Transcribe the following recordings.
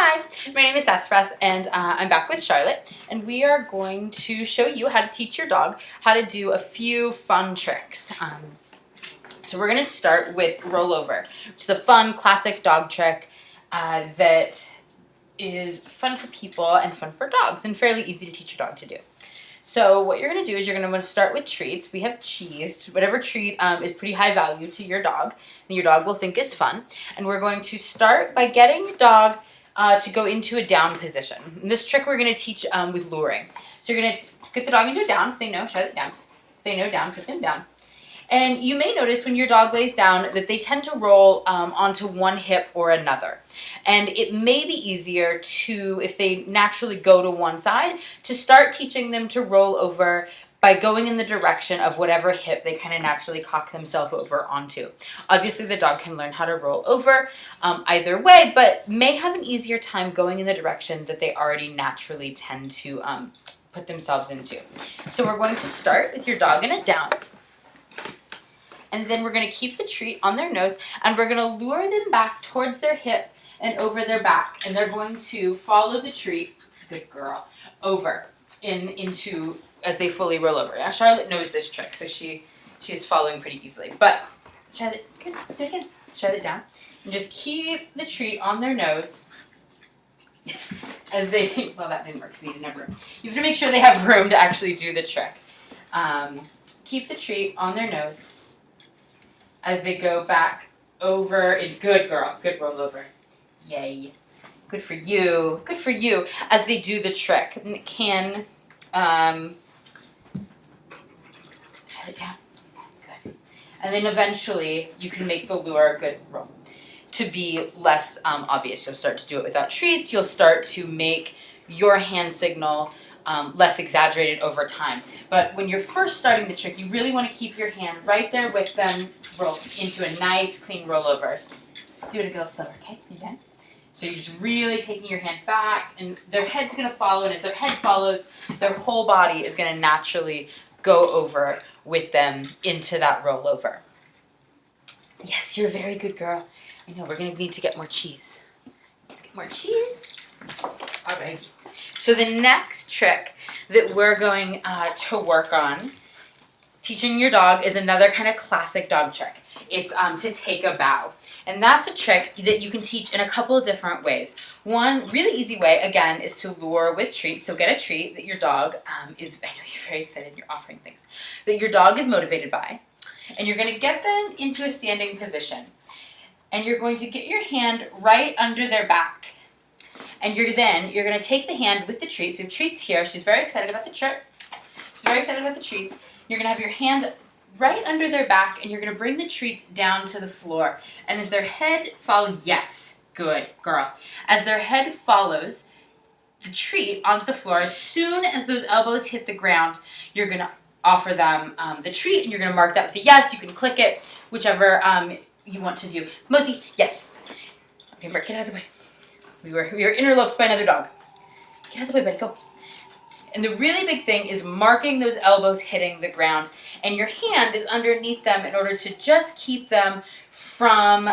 Hi, my name is Espress and I'm back with Charlotte, and we are going to show you how to teach your dog how to do a few fun tricks. So we're going to start with rollover, which is a fun classic dog trick that is fun for people and fun for dogs and fairly easy to teach your dog to do. So what you're going to do is you're going to want to start with treats. We have cheese, whatever treat is pretty high value to your dog and your dog will think is fun. And we're going to start by getting the dog to go into a down position. And this trick we're going to teach with luring. So you're going to get the dog into a down. If they know, shut it down. If they know down, put them down. And you may notice when your dog lays down that they tend to roll onto one hip or another. And it may be easier to, if they naturally go to one side, to start teaching them to roll over by going in the direction of whatever hip they kind of naturally cock themselves over onto. Obviously, the dog can learn how to roll over either way, but may have an easier time going in the direction that they already naturally tend to put themselves into. So we're going to start with your dog in a down. And then we're going to keep the treat on their nose, and we're going to lure them back towards their hip and over their back. And they're going to follow the treat, good girl, over into as they fully roll over. Now, Charlotte knows this trick, so she's following pretty easily. But Charlotte, good, do it again. Charlotte down. And just keep the treat on their nose as they, well, that didn't work, so you didn't have room. You have to make sure they have room to actually do the trick. Keep the treat on their nose as they go back over. Good girl. Good roll over. Yay. Good for you. Good for you. As they do the trick. And it can, shut it down. Good. And then eventually you can make the lure, good roll, to be less obvious. You'll start to do it without treats. You'll start to make your hand signal less exaggerated over time. But when you're first starting the trick, you really want to keep your hand right there with them, roll into a nice, clean rollover. Just do it a little slower, okay? You done? So you're just really taking your hand back, and their head's going to follow, and as their head follows, their whole body is going to naturally go over with them into that rollover. Yes, you're a very good girl. I know, we're going to need to get more cheese. Let's get more cheese. All right. So the next trick that we're going to work on teaching your dog is another kind of classic dog trick. It's to take a bow. And that's a trick that you can teach in a couple of different ways. One really easy way, again, is to lure with treats. So get a treat that your dog is, I know you're very excited, you're offering things, that your dog is motivated by. And you're going to get them into a standing position. And you're going to get your hand right under their back. And you're going to take the hand with the treats. We have treats here. She's very excited about the trick. She's very excited about the treats. You're going to have your hand right under their back, and you're going to bring the treats down to the floor. And as their head follows, yes, good girl. As their head follows the treat onto the floor, as soon as those elbows hit the ground, you're going to offer them the treat, and you're going to mark that with a yes. You can click it, whichever you want to do. Mosey, yes. Okay, Mark, get out of the way. We were interloped by another dog. Get out of the way, buddy, go. And the really big thing is marking those elbows hitting the ground. And your hand is underneath them in order to just keep them from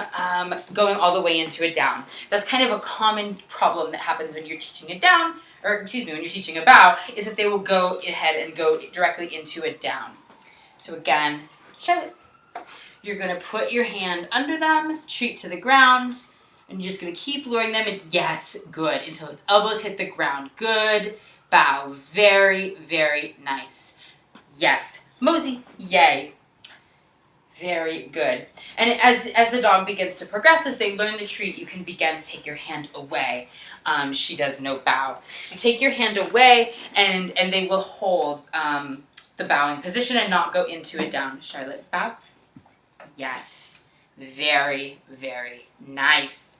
going all the way into a down. That's kind of a common problem that happens when you're teaching a down, or excuse me, when you're teaching a bow, is that they will go ahead and go directly into a down. So again, Charlotte, you're going to put your hand under them, treat to the ground, and you're just going to keep luring them. And yes, good, until his elbows hit the ground. Good bow. Very, very nice. Yes. Mosey, yay. Very good. And as the dog begins to progress, as they learn the treat, you can begin to take your hand away. She does no bow. You take your hand away, and they will hold the bowing position and not go into a down. Charlotte, bow. Yes. Very, very nice.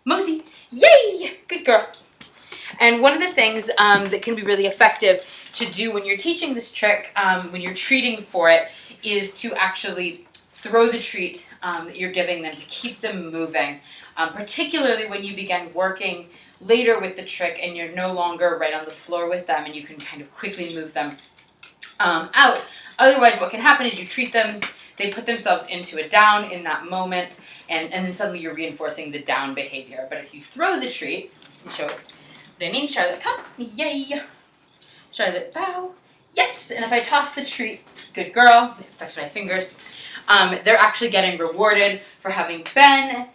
Mosey, yay! Good girl. And one of the things that can be really effective to do when you're teaching this trick, when you're treating for it, is to actually throw the treat that you're giving them to keep them moving, particularly when you begin working later with the trick and you're no longer right on the floor with them and you can kind of quickly move them out. Otherwise, what can happen is you treat them, They put themselves into a down in that moment, and then suddenly you're reinforcing the down behavior. But if you throw the treat, let me show it. What I mean, Charlotte, come, yay. Charlotte, bow, yes. And if I toss the treat, good girl, it stuck to my fingers. They're actually getting rewarded for having been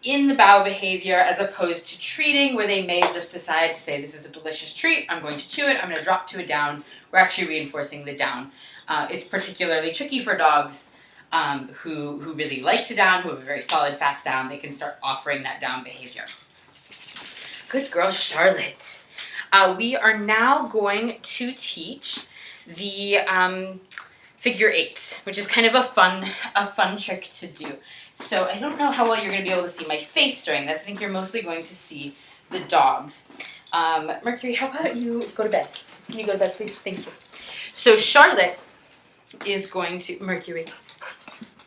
in the bow behavior as opposed to treating, where they may just decide to say, this is a delicious treat, I'm going to chew it, I'm going to drop to a down. We're actually reinforcing the down. It's particularly tricky for dogs who really like to down, who have a very solid, fast down. They can start offering that down behavior. Good girl, Charlotte. We are now going to teach the figure eight, which is kind of a fun trick to do. So I don't know how well you're going to be able to see my face during this. I think you're mostly going to see the dogs. Mercury, how about you go to bed? Can you go to bed, please? Thank you. So Charlotte is going to... Mercury.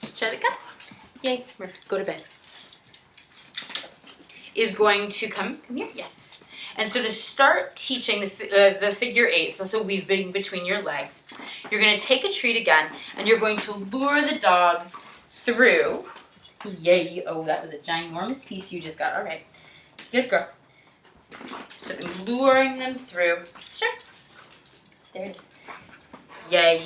Charlotte, come. Yay. Go to bed. Is going to come here. Yes. And so to start teaching the figure eight, so we've been between your legs, you're going to take a treat again, and you're going to lure the dog through... Yay. Oh, that was a ginormous piece you just got. All right. Good girl. So I'm luring them through. Sure. There it is. Yay.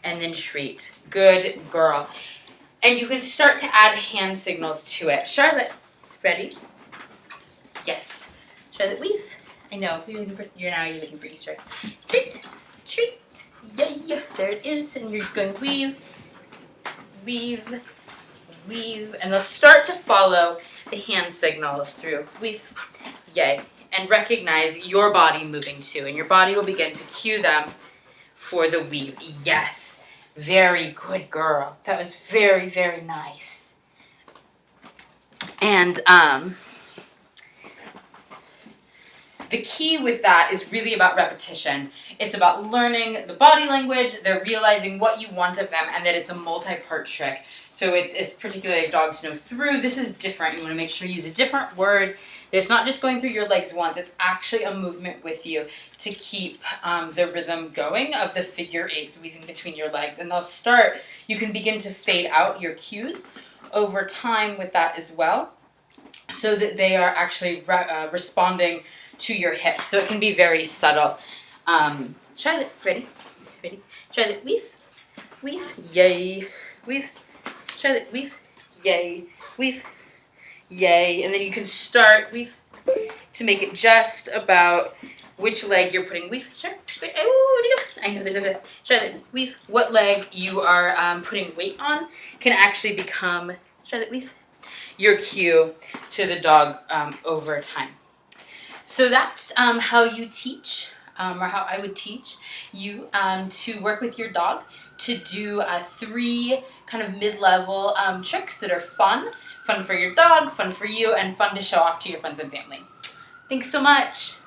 And then treat. Good girl. And you can start to add hand signals to it. Charlotte, ready? Yes. Charlotte, weave. I know. You're looking for Easter eggs. Treat. Treat. Yay. There it is. And you're just going weave. Weave, weave, and they'll start to follow the hand signals through weave, yay, and recognize your body moving too, and your body will begin to cue them for the weave. Yes, very good girl. That was very, very nice. And the key with that is really about repetition. It's about learning the body language, they're realizing what you want of them, and that it's a multi-part trick. So it's particularly if dogs know through, this is different. You want to make sure you use a different word. It's not just going through your legs once, it's actually a movement with you to keep the rhythm going of the figure eights weaving between your legs. And they'll start, you can begin to fade out your cues over time with that as well, so that they are actually responding to your hips. So it can be very subtle. Charlotte, ready? Ready? Charlotte, weave. Weave. Yay. Weave. Charlotte, weave. Yay. Weave. Yay. And then you can start weave to make it just about which leg you're putting weave. Sure. Wait. Oh, where'd you go? I know there's a bit. Charlotte, weave. What leg you are putting weight on can actually become, Charlotte, weave, your cue to the dog over time. So that's how you teach, or how I would teach you to work with your dog to do 3 kind of mid-level tricks that are fun for your dog, fun for you, and fun to show off to your friends and family. Thanks so much.